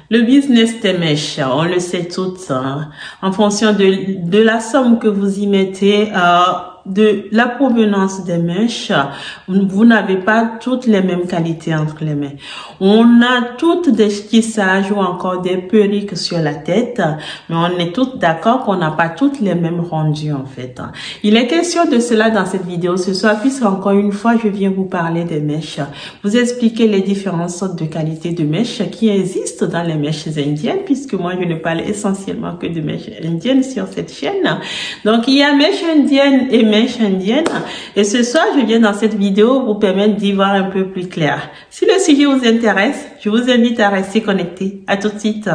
Le business des mèches, on le sait toutes, hein, en fonction de la somme que vous y mettez, de la provenance des mèches, vous n'avez pas toutes les mêmes qualités entre les mains. On a toutes des tissages ou encore des perruques sur la tête, mais on est toutes d'accord qu'on n'a pas toutes les mêmes rendus en fait. Il est question de cela dans cette vidéo ce soir, puisque encore une fois, je viens vous parler des mèches, vous expliquer les différentes sortes de qualités de mèches qui existent dans les mèches indiennes, puisque moi je ne parle essentiellement que de mèches indiennes sur cette chaîne. Donc il y a mèches indiennes et mèches indienne, et ce soir je viens dans cette vidéo vous permettre d'y voir un peu plus clair. Si le sujet vous intéresse, je vous invite à rester connecté. À tout de suite.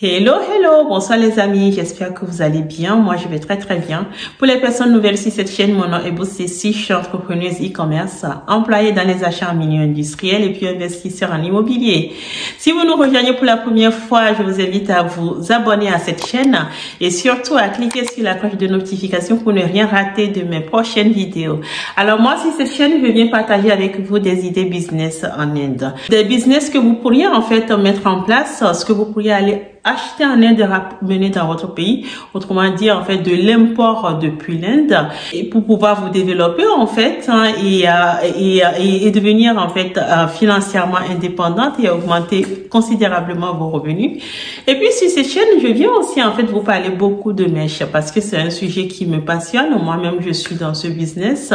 Hello, hello, bonsoir les amis, j'espère que vous allez bien. Moi, je vais très bien. Pour les personnes nouvelles sur cette chaîne, mon nom est Boussessi, je suis entrepreneuse e-commerce, employée dans les achats en milieu industriel et puis investisseur en immobilier. Si vous nous rejoignez pour la première fois, je vous invite à vous abonner à cette chaîne et surtout à cliquer sur la cloche de notification pour ne rien rater de mes prochaines vidéos. Alors moi, sur cette chaîne, je viens partager avec vous des idées business en Inde. Des business que vous pourriez en fait mettre en place, ce que vous pourriez aller acheter en Inde et ramener dans votre pays, autrement dit en fait de l'import depuis l'Inde, et pour pouvoir vous développer en fait et devenir en fait financièrement indépendante et augmenter considérablement vos revenus. Et puis sur cette chaîne, je viens aussi en fait vous parler beaucoup de mèches parce que c'est un sujet qui me passionne. Moi-même, je suis dans ce business.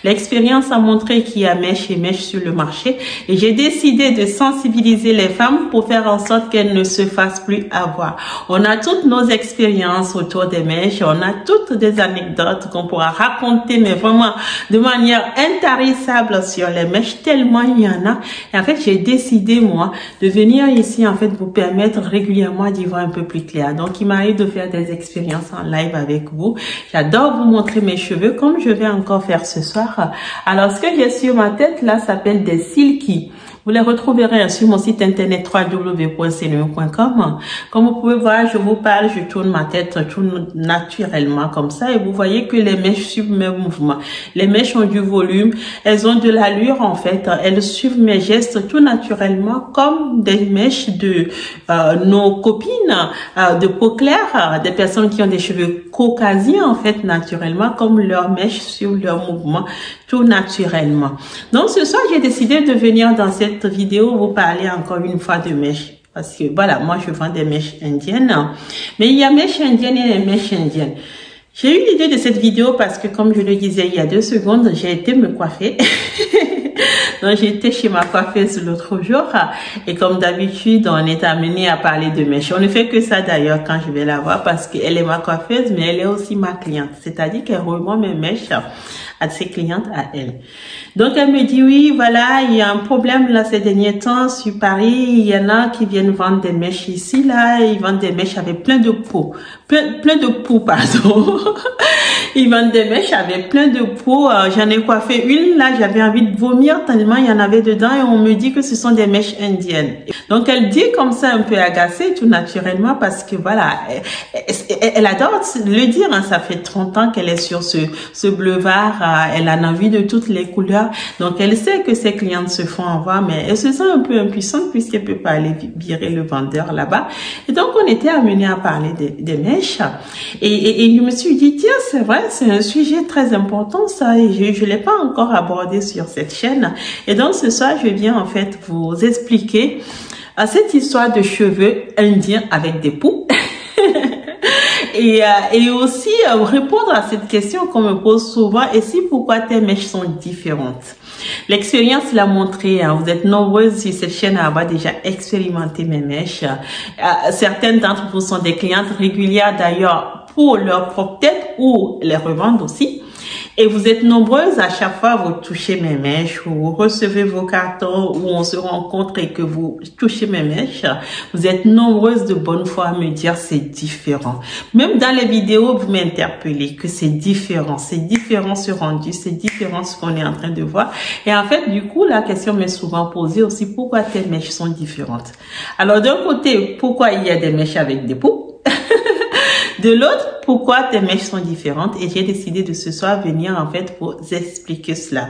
L'expérience a montré qu'il y a mèches et mèches sur le marché et j'ai décidé de sensibiliser les femmes pour faire en sorte qu'elles ne se fassent plus avoir. On a toutes nos expériences autour des mèches, on a toutes des anecdotes qu'on pourra raconter, mais vraiment de manière intarissable sur les mèches, tellement il y en a. Et en fait, j'ai décidé, moi, de venir ici, en fait, vous permettre régulièrement d'y voir un peu plus clair. Donc, il m'arrive de faire des expériences en live avec vous. J'adore vous montrer mes cheveux, comme je vais encore faire ce soir. Alors, ce que j'ai sur ma tête, là, s'appelle des silky. Vous les retrouverez sur mon site internet www.cneo.com. Comme vous pouvez voir, je vous parle, je tourne ma tête, je tourne naturellement comme ça et vous voyez que les mèches suivent mes mouvements. Les mèches ont du volume, elles ont de l'allure en fait, elles suivent mes gestes tout naturellement comme des mèches de nos copines de peau claire, des personnes qui ont des cheveux caucasiens en fait naturellement, comme leurs mèches suivent leurs mouvements tout naturellement. Donc ce soir, j'ai décidé de venir dans cette vidéo vous parler encore une fois de mèches. Parce que voilà, moi je vends des mèches indiennes. Mais il y a mèches indiennes et les mèches indiennes. J'ai eu l'idée de cette vidéo parce que comme je le disais il y a 2 secondes, j'ai été me coiffer. Donc j'étais chez ma coiffeuse l'autre jour et comme d'habitude on est amené à parler de mèches. On ne fait que ça d'ailleurs quand je vais la voir parce qu'elle est ma coiffeuse mais elle est aussi ma cliente. C'est-à-dire qu'elle remonte mes mèches à ses clientes à elle. Donc elle me dit oui voilà il y a un problème là ces derniers temps sur Paris, il y en a qui viennent vendre des mèches ici là, ils vendent des mèches avec plein de peau, plein de peau pardon. Ils vendent des mèches avec plein de peau. J'en ai coiffé une là, j'avais envie de vomir tellement il y en avait dedans et on me dit que ce sont des mèches indiennes. Donc elle dit comme ça un peu agacée tout naturellement parce que voilà, elle adore le dire, hein, ça fait 30 ans qu'elle est sur ce boulevard, elle en a envie de toutes les couleurs. Donc elle sait que ses clientes se font avoir mais elle se sent un peu impuissante puisqu'elle peut pas aller virer le vendeur là-bas. Et donc on était amené à parler des mèches et je me suis dit tiens c'est vrai, c'est un sujet très important ça et je l'ai pas encore abordé sur cette chaîne. Et donc ce soir je viens en fait vous expliquer cette histoire de cheveux indiens avec des poux. Et aussi répondre à cette question qu'on me pose souvent, et si pourquoi tes mèches sont différentes. L'expérience l'a montré, hein, vous êtes nombreuses sur cette chaîne à avoir déjà expérimenté mes mèches. Certaines d'entre vous sont des clientes régulières d'ailleurs pour leur propre tête ou les revendre aussi. Et vous êtes nombreuses à chaque fois vous touchez mes mèches, vous recevez vos cartons où on se rencontre et que vous touchez mes mèches. Vous êtes nombreuses de bonne foi à me dire c'est différent. Même dans les vidéos, vous m'interpellez que c'est différent ce rendu, c'est différent ce qu'on est en train de voir. Et en fait, du coup, la question m'est souvent posée aussi, pourquoi tes mèches sont différentes? Alors d'un côté, pourquoi il y a des mèches avec des poux? De l'autre, pourquoi tes mèches sont différentes? Et j'ai décidé de ce soir venir en fait pour vous expliquer cela.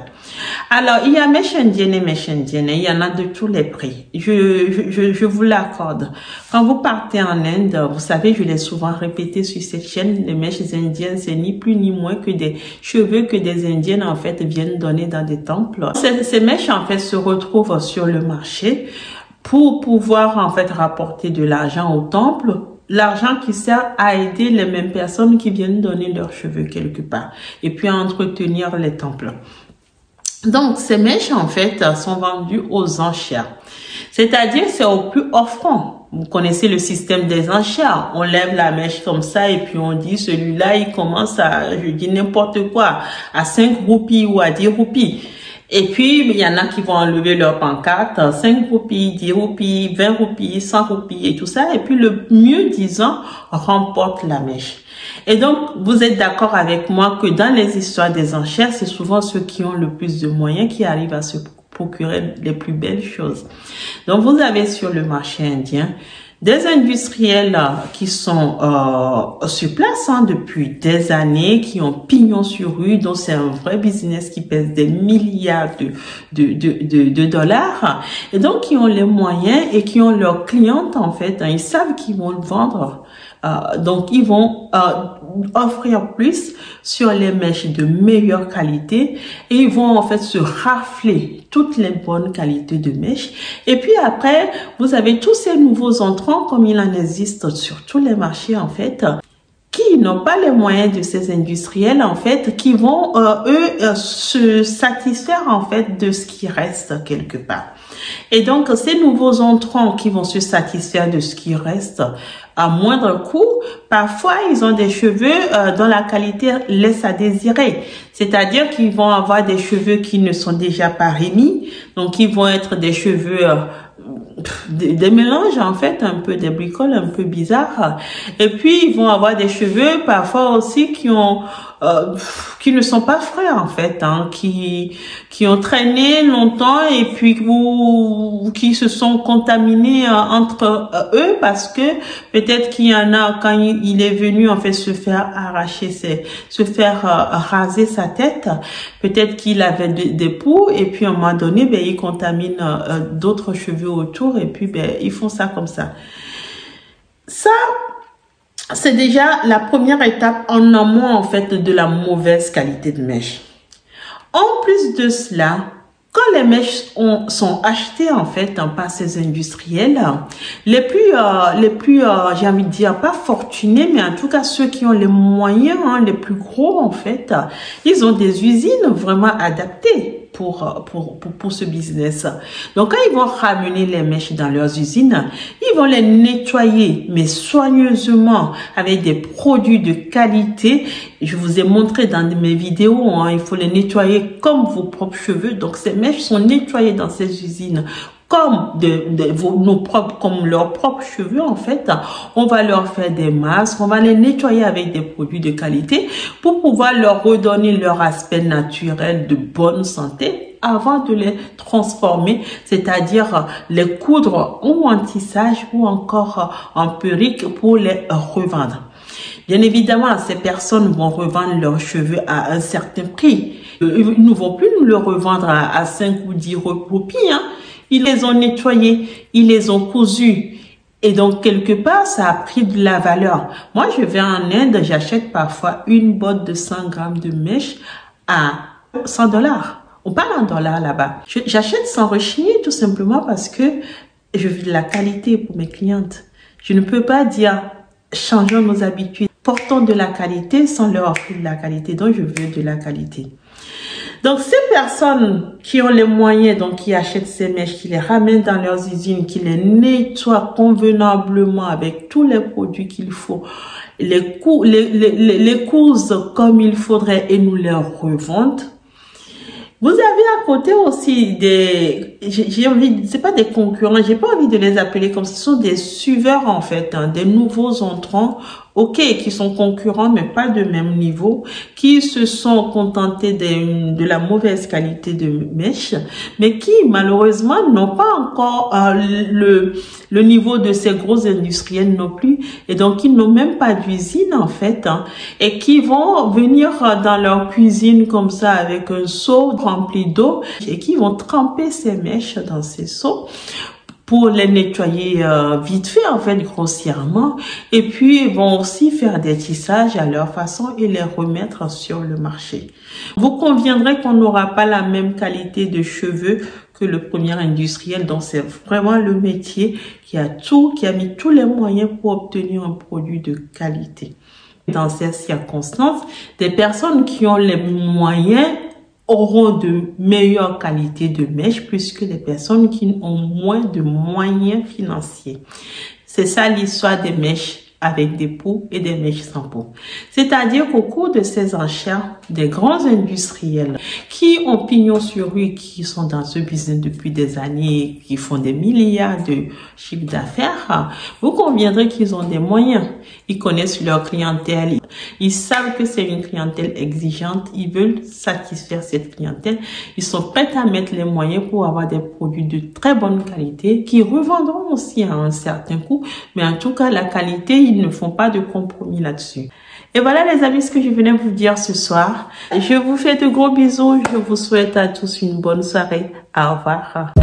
Alors, il y a mèches indiennes et mèches indiennes. Il y en a de tous les prix. Je vous l'accorde. Quand vous partez en Inde, vous savez, je l'ai souvent répété sur cette chaîne, les mèches indiennes, c'est ni plus ni moins que des cheveux que des indiennes en fait viennent donner dans des temples. Ces mèches en fait se retrouvent sur le marché pour pouvoir en fait rapporter de l'argent au temple. L'argent qui sert à aider les mêmes personnes qui viennent donner leurs cheveux quelque part et puis à entretenir les temples. Donc, ces mèches, en fait, sont vendues aux enchères. C'est-à-dire, c'est au plus offrant. Vous connaissez le système des enchères. On lève la mèche comme ça et puis on dit, celui-là, il commence à, je dis n'importe quoi, à 5 roupies ou à 10 roupies. Et puis, il y en a qui vont enlever leur pancarte, 5 roupies, 10 roupies, 20 roupies, 100 roupies et tout ça. Et puis, le mieux disant remporte la mèche. Et donc, vous êtes d'accord avec moi que dans les histoires des enchères, c'est souvent ceux qui ont le plus de moyens qui arrivent à se procurer les plus belles choses. Donc, vous avez sur le marché indien des industriels qui sont sur place depuis des années, qui ont pignon sur rue, donc c'est un vrai business qui pèse des milliards de dollars, et donc qui ont les moyens et qui ont leurs clientes en fait, ils savent qu'ils vont le vendre. Donc, ils vont offrir plus sur les mèches de meilleure qualité et ils vont en fait se rafler toutes les bonnes qualités de mèches. Et puis après, vous avez tous ces nouveaux entrants, comme il en existe sur tous les marchés en fait, qui n'ont pas les moyens de ces industriels en fait, qui vont se satisfaire en fait de ce qui reste quelque part. Et donc, ces nouveaux entrants qui vont se satisfaire de ce qui reste à moindre coût, parfois, ils ont des cheveux dont la qualité laisse à désirer. C'est-à-dire qu'ils vont avoir des cheveux qui ne sont déjà pas remis. Donc, ils vont être des cheveux des mélanges en fait, un peu des bricoles un peu bizarres. Et puis, ils vont avoir des cheveux parfois aussi qui ne sont pas frais en fait, hein, qui ont traîné longtemps et puis qui se sont contaminés entre eux parce que peut-être qu'il y en a quand il est venu en fait se faire arracher raser sa tête, peut-être qu'il avait des poux et puis à un moment donné ben il contamine d'autres cheveux autour et puis ben ils font ça comme ça. Ça, c'est déjà la première étape en amont en fait de la mauvaise qualité de mèche. En plus de cela, quand les mèches sont achetées en fait par ces industriels, les plus j'ai envie de dire pas fortunés, mais en tout cas ceux qui ont les moyens, les plus gros en fait, ils ont des usines vraiment adaptées pour ce business. Donc, quand ils vont ramener les mèches dans leurs usines, ils vont les nettoyer, mais soigneusement, avec des produits de qualité. Je vous ai montré dans mes vidéos, il faut les nettoyer comme vos propres cheveux. Donc, ces mèches sont nettoyées dans ces usines comme comme leurs propres cheveux en fait. On va leur faire des masques, on va les nettoyer avec des produits de qualité pour pouvoir leur redonner leur aspect naturel de bonne santé avant de les transformer, c'est-à-dire les coudre ou en tissage ou encore en perruque pour les revendre. Bien évidemment, ces personnes vont revendre leurs cheveux à un certain prix. Ils ne vont plus nous le revendre à 5 ou 10 roupies, Ils les ont nettoyés, ils les ont cousus. Et donc, quelque part, ça a pris de la valeur. Moi, je vais en Inde, j'achète parfois une botte de 100 grammes de mèche à $100. On parle en dollars là-bas. J'achète sans rechigner tout simplement parce que je veux de la qualité pour mes clientes. Je ne peux pas dire, changeons nos habitudes, portons de la qualité sans leur offrir de la qualité. Donc, je veux de la qualité. Donc, ces personnes qui ont les moyens, donc qui achètent ces mèches, qui les ramènent dans leurs usines, qui les nettoient convenablement avec tous les produits qu'il faut, les cousent comme il faudrait et nous les revendent. Vous avez à côté aussi c'est pas des concurrents, j'ai pas envie de les appeler comme ce sont des suiveurs en fait, des nouveaux entrants ok, qui sont concurrents, mais pas de même niveau, qui se sont contentés de la mauvaise qualité de mèche, mais qui, malheureusement, n'ont pas encore le niveau de ces gros industriels non plus, et donc ils n'ont même pas d'usine, en fait, hein, et qui vont venir dans leur cuisine comme ça, avec un seau rempli d'eau, et qui vont tremper ces mèches dans ces seaux, pour les nettoyer vite fait, en fait, grossièrement. Et puis, ils vont aussi faire des tissages à leur façon et les remettre sur le marché. Vous conviendrez qu'on n'aura pas la même qualité de cheveux que le premier industriel. Donc, c'est vraiment le métier qui a mis tous les moyens pour obtenir un produit de qualité. Dans ces circonstances, des personnes qui ont les moyens auront de meilleures qualités de mèche plus que les personnes qui ont moins de moyens financiers. C'est ça l'histoire des mèches avec des poux et des mèches sans poux. C'est-à-dire qu'au cours de ces enchères, des grands industriels qui ont pignon sur rue, qui sont dans ce business depuis des années, qui font des milliards de chiffres d'affaires, vous conviendrez qu'ils ont des moyens. Ils connaissent leur clientèle. Ils savent que c'est une clientèle exigeante. Ils veulent satisfaire cette clientèle. Ils sont prêts à mettre les moyens pour avoir des produits de très bonne qualité qui revendront aussi à un certain coût. Mais en tout cas, la qualité, ils ne font pas de compromis là-dessus. Et voilà les amis, ce que je venais vous dire ce soir. Je vous fais de gros bisous. Je vous souhaite à tous une bonne soirée. Au revoir.